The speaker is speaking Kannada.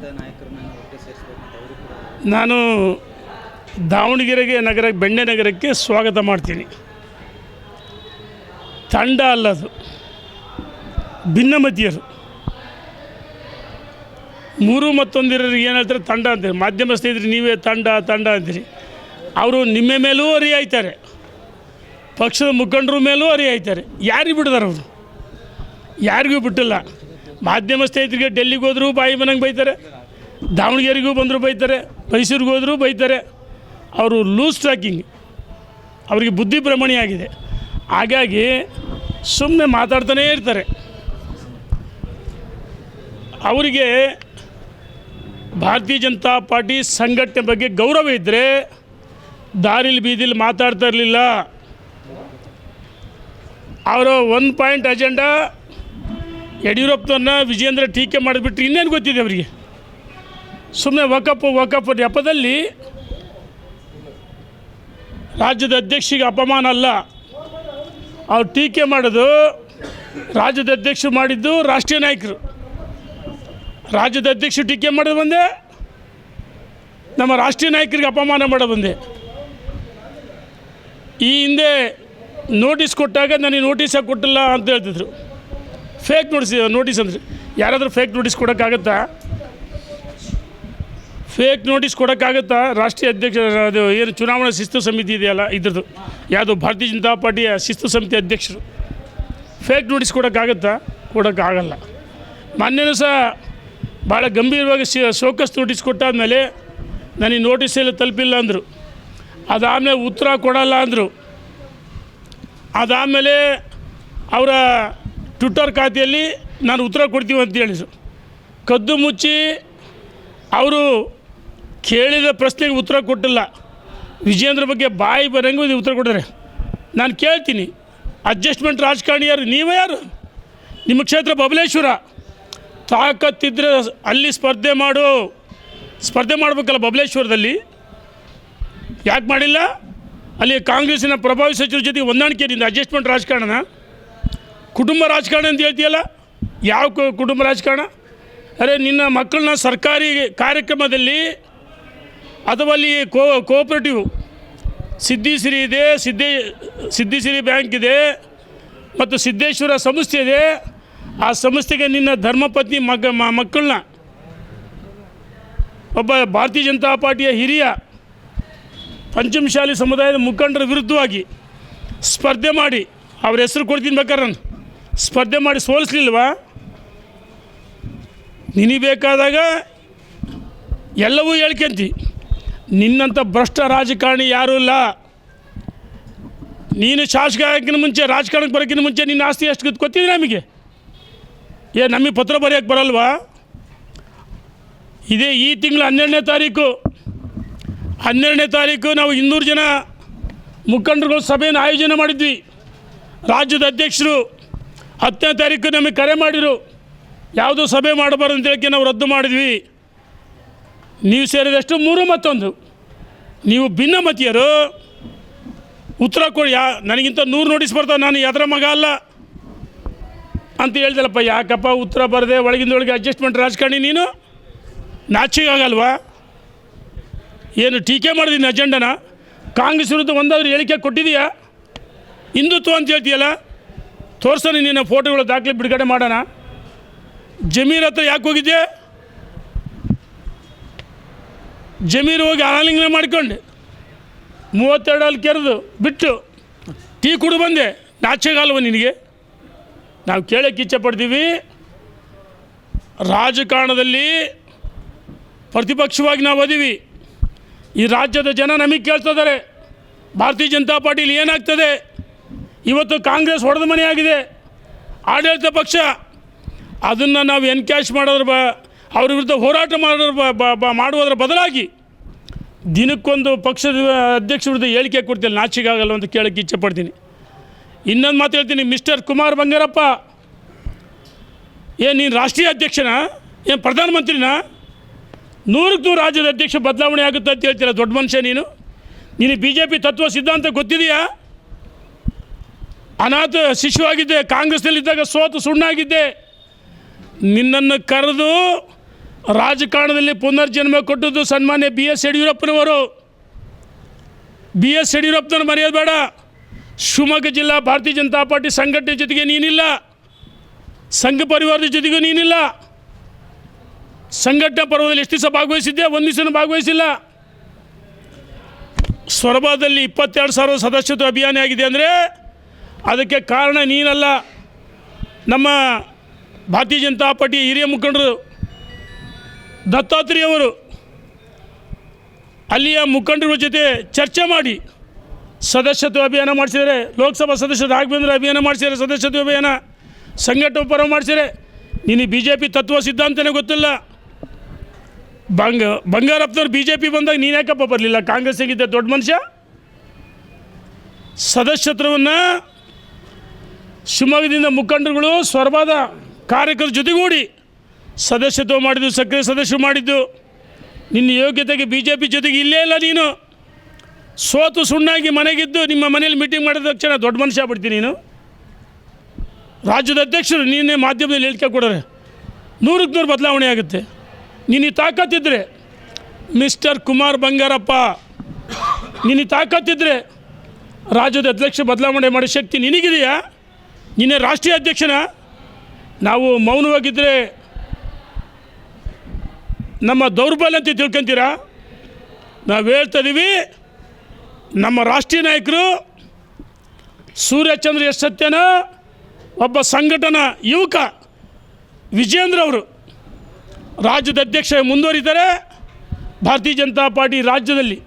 ರಾಜ್ಯದ ನಾಯಕರನ್ನ ಒಟ್ಟಿಗೆ ಸೇರಿಸಬೇಕು ಅಂತ ಅವರು ಕೂಡ. ನಾನು ದಾವಣಗೆರೆಗೆ ಬೆಣ್ಣೆ ನಗರಕ್ಕೆ ಸ್ವಾಗತ ಮಾಡ್ತೀನಿ. ತಂಡ ಅಲ್ಲದು, ಭಿನ್ನಮತೀಯರು ಮೂರು ಮತ್ತೊಂದಿರೋರಿಗೆ ಏನು ಹೇಳ್ತಾರೆ ತಂಡ ಅಂತೀರಿ. ಮಾಧ್ಯಮ ಸ್ನೇಹಿತರು ನೀವೇ ತಂಡ ಅಂತೀರಿ. ಅವರು ನಿಮ್ಮ ಮೇಲೂ ಅರಿಯಾಯ್ತಾರೆ, ಪಕ್ಷದ ಮುಖಂಡರ ಮೇಲೂ ಅರಿಯಾಯ್ತಾರೆ. ಯಾರಿಗೆ ಬಿಡ್ತಾರೆ ಅವರು? ಯಾರಿಗೂ ಬಿಟ್ಟಿಲ್ಲ. ಮಾಧ್ಯಮ ಸ್ನೇಹಿತರಿಗೆ ಡೆಲ್ಲಿಗೆ ಹೋದರೂ ಬಾಯಿ ಮನೆಗೆ ಬೈತಾರೆ, ದಾವಣಗೆರೆಗೂ ಬಂದರೂ ಬೈತಾರೆ, ಮೈಸೂರಿಗೆ ಹೋದರೂ ಬೈತಾರೆ. ಅವರು ಲೂಸ್ ಟ್ರ್ಯಾಕಿಂಗ್, ಅವರಿಗೆ ಬುದ್ಧಿ ಭ್ರಮಣೆ ಆಗಿದೆ. ಹಾಗಾಗಿ ಸುಮ್ಮನೆ ಮಾತಾಡ್ತಾನೇ ಇರ್ತಾರೆ. ಅವರಿಗೆ ಭಾರತೀಯ ಜನತಾ ಪಾರ್ಟಿ ಸಂಘಟನೆ ಬಗ್ಗೆ ಗೌರವ ಇದ್ದರೆ ದಾರಿಲಿ ಬೀದಿಲಿ ಮಾತಾಡ್ತಾ ಇರಲಿಲ್ಲ. ಅವರ 1 ಪಾಯಿಂಟ್ ಅಜೆಂಡಾ ಯಡಿಯೂರಪ್ಪನವ್ರನ್ನ ವಿಜಯೇಂದ್ರ ಟೀಕೆ ಮಾಡಿಬಿಟ್ರೆ ಇನ್ನೇನು ಗೊತ್ತಿದೆ ಅವರಿಗೆ? ಸುಮ್ಮನೆ ವಕಫ್ ನೆಪದಲ್ಲಿ ರಾಜ್ಯದ ಅಧ್ಯಕ್ಷರಿಗೆ ಅಪಮಾನ ಅಲ್ಲ. ಅವ್ರು ಟೀಕೆ ಮಾಡೋದು ರಾಜ್ಯದ ಅಧ್ಯಕ್ಷರು ಮಾಡಿದ್ದು ರಾಷ್ಟ್ರೀಯ ನಾಯಕರು. ರಾಜ್ಯದ ಅಧ್ಯಕ್ಷರು ಟೀಕೆ ಮಾಡೋದು ಬಂದೆ, ನಮ್ಮ ರಾಷ್ಟ್ರೀಯ ನಾಯಕರಿಗೆ ಅಪಮಾನ ಮಾಡೋದು ಬಂದೆ. ಈ ಹಿಂದೆ ನೋಟಿಸ್ ಕೊಟ್ಟಾಗ ನನಗೆ ನೋಟಿಸಾಗಿ ಕೊಟ್ಟಿಲ್ಲ ಅಂತ ಹೇಳ್ತಿದ್ರು. ಫೇಕ್ ನೋಟಿಸ್ ಅಂದರೆ ಯಾರಾದರೂ ಫೇಕ್ ನೋಟಿಸ್ ಕೊಡೋಕ್ಕಾಗತ್ತಾ? ಫೇಕ್ ನೋಟಿಸ್ ಕೊಡೋಕ್ಕಾಗತ್ತಾ? ರಾಷ್ಟ್ರೀಯ ಅಧ್ಯಕ್ಷ ಅದು ಏನು ಚುನಾವಣಾ ಶಿಸ್ತು ಸಮಿತಿ ಇದೆಯಲ್ಲ ಇದ್ರದ್ದು, ಯಾವುದು ಭಾರತೀಯ ಜನತಾ ಪಾರ್ಟಿಯ ಶಿಸ್ತು ಸಮಿತಿ ಅಧ್ಯಕ್ಷರು, ಫೇಕ್ ನೋಟಿಸ್ ಕೊಡೋಕ್ಕಾಗತ್ತಾ? ಕೊಡೋಕ್ಕಾಗಲ್ಲ. ಮೊನ್ನೆನೂ ಸಹ ಭಾಳ ಗಂಭೀರವಾಗಿ ಶೋಕಸ್ ನೋಟಿಸ್ ಕೊಟ್ಟಾದಮೇಲೆ ನನಗೆ ನೋಟಿಸ್ ಎಲ್ಲ ತಲುಪಿಲ್ಲ ಅಂದರು. ಅದಾದಮೇಲೆ ಉತ್ತರ ಕೊಡಲ್ಲ ಅಂದರು. ಅದಾದಮೇಲೆ ಅವರ ಟ್ವಿಟ್ಟರ್ ಖಾತೆಯಲ್ಲಿ ನಾನು ಉತ್ತರ ಕೊಡ್ತೀವಿ ಅಂತ ಹೇಳಿದರು. ಕದ್ದು ಮುಚ್ಚಿ ಅವರು ಕೇಳಿದ ಪ್ರಶ್ನೆಗೆ ಉತ್ತರ ಕೊಟ್ಟಿಲ್ಲ. ವಿಜಯೇಂದ್ರ ಬಗ್ಗೆ ಬಾಯಿ ಬರಂಗೂ ಇದು ಉತ್ತರ ಕೊಟ್ಟಿದ್ದಾರೆ. ನಾನು ಕೇಳ್ತೀನಿ, ಅಡ್ಜಸ್ಟ್ಮೆಂಟ್ ರಾಜಕಾರಣಿ ಯಾರು? ನೀವೇ ಯಾರು? ನಿಮ್ಮ ಕ್ಷೇತ್ರ ಬಬಲೇಶ್ವರ, ತಾಕತ್ತಿದ್ದರೆ ಅಲ್ಲಿ ಸ್ಪರ್ಧೆ ಮಾಡಬೇಕಲ್ಲ ಬಬಲೇಶ್ವರದಲ್ಲಿ. ಯಾಕೆ ಮಾಡಿಲ್ಲ? ಅಲ್ಲಿ ಕಾಂಗ್ರೆಸ್ಸಿನ ಪ್ರಭಾವಿ ಸಚಿವರ ಜೊತೆಗೆ ಹೊಂದಾಣಿಕೆ. ನಿಂದ ಅಡ್ಜಸ್ಟ್ಮೆಂಟ್ ರಾಜಕಾರಣ, ಕುಟುಂಬ ರಾಜಕಾರಣ ಅಂತ ಹೇಳ್ತೀಯಲ್ಲ. ಯಾವ ಕುಟುಂಬ ರಾಜಕಾರಣ? ಅರೆ, ನಿನ್ನ ಮಕ್ಕಳನ್ನ ಸರ್ಕಾರಿ ಕಾರ್ಯಕ್ರಮದಲ್ಲಿ ಅಥವಾ ಅಲ್ಲಿ ಕೋಆಪರೇಟಿವ್ ಸಿದ್ದಿಸಿರಿ ಇದೆ, ಸಿದ್ದಿಸಿರಿ ಬ್ಯಾಂಕ್ ಇದೆ ಮತ್ತು ಸಿದ್ದೇಶ್ವರ ಸಂಸ್ಥೆ ಇದೆ. ಆ ಸಂಸ್ಥೆಗೆ ನಿನ್ನ ಧರ್ಮಪತ್ನಿ ಮಕ್ಕಳನ್ನ ಒಬ್ಬ ಭಾರತೀಯ ಜನತಾ ಪಾರ್ಟಿಯ ಹಿರಿಯ ಪಂಚಮಶಾಲಿ ಸಮುದಾಯದ ಮುಖಂಡರ ವಿರುದ್ಧವಾಗಿ ಸ್ಪರ್ಧೆ ಮಾಡಿ, ಅವ್ರ ಹೆಸರು ಕೊಡ್ತೀನಿ ಬೇಕಾದ್ರೆ, ನಾನು ಸ್ಪರ್ಧೆ ಮಾಡಿ ಸೋಲಿಸ್ಲಿಲ್ವಾ? ನಿನಗೆ ಬೇಕಾದಾಗ ಎಲ್ಲವೂ ಹೇಳ್ಕೊಂತಿ. ನಿನ್ನಂಥ ಭ್ರಷ್ಟ ರಾಜಕಾರಣಿ ಯಾರೂ ಇಲ್ಲ. ನೀನು ಶಾಸಕ ಆಗೋಕ್ಕಿಂತ ಮುಂಚೆ, ರಾಜಕಾರಣಕ್ಕೆ ಬರೋಕ್ಕಿಂತ ಮುಂಚೆ ನಿನ್ನ ಆಸ್ತಿ ಎಷ್ಟು ಗೊತ್ತಿದೆ ನಮಗೆ? ನಮಗೆ ಪತ್ರ ಬರೆಯೋಕ್ಕೆ ಬರಲ್ವಾ? ಇದೇ ಈ ತಿಂಗಳು 12ನೇ ತಾರೀಕು ನಾವು 200 ಜನ ಮುಖಂಡರುಗಳು ಸಭೆಯನ್ನು ಆಯೋಜನೆ ಮಾಡಿದ್ವಿ. ರಾಜ್ಯದ ಅಧ್ಯಕ್ಷರು 10ನೇ ತಾರೀಕು ನಮಗೆ ಕರೆ ಮಾಡಿದರು, ಯಾವುದೂ ಸಭೆ ಮಾಡಬಾರ್ದು ಅಂತ ಹೇಳಕ್ಕೆ ನಾವು ರದ್ದು ಮಾಡಿದ್ವಿ. ನೀವು ಸೇರಿದಷ್ಟು 3 ಮತ್ತೊಂದು. ನೀವು ಭಿನ್ನಮತೀಯರು, ಉತ್ತರ ಕೊಡಿ. ನನಗಿಂತ 100 ನೋಟಿಸ್ ಬರ್ತಾವೆ, ನಾನು ಅದರ ಮಗ ಅಲ್ಲ ಅಂತ ಹೇಳ್ದಲ್ಲಪ್ಪ. ಯಾಕಪ್ಪ ಉತ್ತರ ಬರದೆ ಒಳಗಿಂದೊಳಗೆ ಅಡ್ಜಸ್ಟ್ಮೆಂಟ್ ರಾಜಕಾರಣಿ? ನೀನು ನಾಚಿಗಾಗಲ್ವಾ? ಏನು ಟೀಕೆ ಮಾಡಿದ್ದೀನಿ ಅಜೆಂಡನ? ಕಾಂಗ್ರೆಸ್ ವಿರುದ್ಧ ಒಂದಾದರೂ ಹೇಳಿಕೆ ಕೊಟ್ಟಿದೆಯಾ? ಹಿಂದುತ್ವ ಅಂತ ಹೇಳ್ತೀಯಲ್ಲ, ತೋರ್ಸೋಣ ನಿನ್ನ ಫೋಟೋಗಳ ದಾಖಲೆ ಬಿಡುಗಡೆ ಮಾಡೋಣ. ಜಮೀರ್ ಹತ್ರ ಯಾಕೆ ಹೋಗಿದ್ದೆ? ಜಮೀರ್ ಹೋಗಿ ಆಲಿಂಗನ ಮಾಡ್ಕೊಂಡು 32 ಅಲ್ಲಿ ಕೆರೆದು ಬಿಟ್ಟು ಟೀ ಕುಡು ಬಂದೆ. ನಾಚಿಗಾಲ್ವ ನಿನಗೆ? ನಾವು ಕೇಳೋಕ್ಕೆ ಇಚ್ಛೆ ಪಡ್ತೀವಿ, ರಾಜಕಾರಣದಲ್ಲಿ ಪ್ರತಿಪಕ್ಷವಾಗಿ ನಾವು ಅದೀವಿ. ಈ ರಾಜ್ಯದ ಜನ ನಮಗೆ ಕೇಳ್ತಿದ್ದಾರೆ, ಭಾರತೀಯ ಜನತಾ ಪಾರ್ಟಿಲಿ ಏನಾಗ್ತದೆ? ಇವತ್ತು ಕಾಂಗ್ರೆಸ್ ಹೊಡೆದ ಮನೆಯಾಗಿದೆ, ಆಡಳಿತ ಪಕ್ಷ. ಅದನ್ನು ನಾವು ಎನ್ಕ್ಯಾಶ್ ಅವ್ರ ವಿರುದ್ಧ ಹೋರಾಟ ಮಾಡುವುದರ ಬದಲಾಗಿ ದಿನಕ್ಕೊಂದು ಪಕ್ಷದ ಅಧ್ಯಕ್ಷ ವಿರುದ್ಧ ಹೇಳಿಕೆ ಕೊಡ್ತೀನಿ. ನಾಚಿಗಾಗಲ್ಲ ಅಂತ ಕೇಳೋಕ್ಕೆ ಇಚ್ಛೆ ಪಡ್ತೀನಿ. ಇನ್ನೊಂದು ಮಾತು ಹೇಳ್ತೀನಿ, ಮಿಸ್ಟರ್ ಕುಮಾರ್ ಬಂಗಾರಪ್ಪ, ನೀನು ರಾಷ್ಟ್ರೀಯ ಅಧ್ಯಕ್ಷನಾ? ಪ್ರಧಾನಮಂತ್ರಿನಾ? 100ಕ್ಕೆ 100 ರಾಜ್ಯದ ಅಧ್ಯಕ್ಷ ಬದಲಾವಣೆ ಆಗುತ್ತೆ ಅಂತ ಹೇಳ್ತೀರ. ದೊಡ್ಡ ಮನುಷ್ಯ ನೀನು. BJP ತತ್ವ ಸಿದ್ಧಾಂತ ಗೊತ್ತಿದೆಯಾ? ಅನಾಥ ಶಿಶುವಾಗಿದ್ದೆ, ಕಾಂಗ್ರೆಸ್ನಲ್ಲಿದ್ದಾಗ ಸೋತು ಸುಣ್ಣಾಗಿದ್ದೆ. ನಿನ್ನನ್ನು ಕರೆದು ರಾಜಕಾರಣದಲ್ಲಿ ಪುನರ್ಜನ್ಮ ಕೊಟ್ಟದ್ದು ಸನ್ಮಾನ್ಯ BS ಯಡಿಯೂರಪ್ಪನವರು. BS ಯಡಿಯೂರಪ್ಪನವ್ರು ಮರೆಯೋದು ಬೇಡ. ಶಿವಮೊಗ್ಗ ಜಿಲ್ಲಾ ಭಾರತೀಯ ಜನತಾ ಪಾರ್ಟಿ ಸಂಘಟನೆ ಜೊತೆಗೆ ನೀನಿಲ್ಲ, ಸಂಘ ಪರಿವಾರದ ಜೊತೆಗೂ ನೀನಿಲ್ಲ. ಸಂಘಟನಾ ಪರ್ವದಲ್ಲಿ ಎಷ್ಟು ದಿವಸ ಭಾಗವಹಿಸಿದ್ದೆ? ಒಂದು ದಿವಸನೂ ಭಾಗವಹಿಸಿಲ್ಲ. ಸೊರಬದಲ್ಲಿ 22,000 ಸದಸ್ಯತ್ವ ಅಭಿಯಾನ ಆಗಿದೆ ಅಂದರೆ ಅದಕ್ಕೆ ಕಾರಣ ನೀನಲ್ಲ, ನಮ್ಮ ಭಾರತೀಯ ಜನತಾ ಪಾರ್ಟಿ ಹಿರಿಯ ಮುಖಂಡರು ದತ್ತಾತ್ರೇಯ ಅವರು ಅಲ್ಲಿಯ ಮುಖಂಡರ ಜೊತೆ ಚರ್ಚೆ ಮಾಡಿ ಸದಸ್ಯತ್ವ ಅಭಿಯಾನ ಮಾಡಿಸಿದರೆ. ಲೋಕಸಭಾ ಸದಸ್ಯರು ರಾಘವೇಂದ್ರ ಅಭಿಯಾನ ಮಾಡಿಸಿದರೆ, ಸದಸ್ಯತ್ವ ಅಭಿಯಾನ ಸಂಘಟನೆ ಪರ ಮಾಡಿಸಿದರೆ. ನೀನು BJP ತತ್ವ ಸಿದ್ಧಾಂತನೇ ಗೊತ್ತಿಲ್ಲ. ಬಂಗಾರಪ್ಪನವ್ರು BJP ಬಂದಾಗ ನೀನು ಯಾಕಪ್ಪ ಬರಲಿಲ್ಲ? ಕಾಂಗ್ರೆಸ್ಸಿಗಿದ್ದ ದೊಡ್ಡ ಮನುಷ್ಯ. ಸದಸ್ಯತ್ವವನ್ನು ಶಿವಮೊಗ್ಗದಿಂದ ಮುಖಂಡರುಗಳು ಸೊರಬದ ಕಾರ್ಯಕರ್ತರ ಜೊತೆಗೂಡಿ ಸದಸ್ಯತ್ವ ಮಾಡಿದ್ದು, ಸಕ್ರಿಯ ಸದಸ್ಯರು ಮಾಡಿದ್ದು. ನಿನ್ನ ಯೋಗ್ಯತೆಗೆ BJP ಜೊತೆಗೆ ಇಲ್ಲೇ ಇಲ್ಲ. ನೀನು ಸೋತು ಸುಣ್ಣಾಗಿ ಮನೆಗಿದ್ದು ನಿಮ್ಮ ಮನೇಲಿ ಮೀಟಿಂಗ್ ಮಾಡಿದ ತಕ್ಷಣ ದೊಡ್ಡ ಮನುಷ್ಯ ಆಗ್ಬಿಡ್ತೀನಿ. ನೀನು ರಾಜ್ಯದ ಅಧ್ಯಕ್ಷರು, ನೀನೇ ಮಾಧ್ಯಮದಲ್ಲಿ ಹೇಳಿಕೆ ಕೊಡೋರೆ 100ಕ್ಕೆ 100 ಬದಲಾವಣೆ ಆಗುತ್ತೆ. ನೀನು ತಾಕತ್ತಿದ್ರೆ ಮಿಸ್ಟರ್ ಕುಮಾರ್ ಬಂಗಾರಪ್ಪ, ನೀನು ತಾಕತ್ತಿದ್ರೆ ರಾಜ್ಯದ ಅಧ್ಯಕ್ಷ ಬದಲಾವಣೆ ಮಾಡೋ ಶಕ್ತಿ ನಿನಗಿದೆಯಾ? ನೀನೇ ರಾಷ್ಟ್ರೀಯ ಅಧ್ಯಕ್ಷನ? ನಾವು ಮೌನವಾಗಿದ್ದರೆ ನಮ್ಮ ದೌರ್ಬಲ್ಯ ಅಂತ ತಿಳ್ಕೊಂತೀರಾ? ನಾವು ಹೇಳ್ತಾ ಇದ್ದೀವಿ, ನಮ್ಮ ರಾಷ್ಟ್ರೀಯ ನಾಯಕರು ಸೂರ್ಯಚಂದ್ರ ಎಸ್ ಸತ್ಯನ ಒಬ್ಬ ಸಂಘಟನಾ ಯುವಕ ವಿಜೇಂದ್ರ ಅವರು ರಾಜ್ಯದ ಅಧ್ಯಕ್ಷ ಮುಂದುವರಿತಾರೆ. ಭಾರತೀಯ ಜನತಾ ಪಾರ್ಟಿ ರಾಜ್ಯದಲ್ಲಿ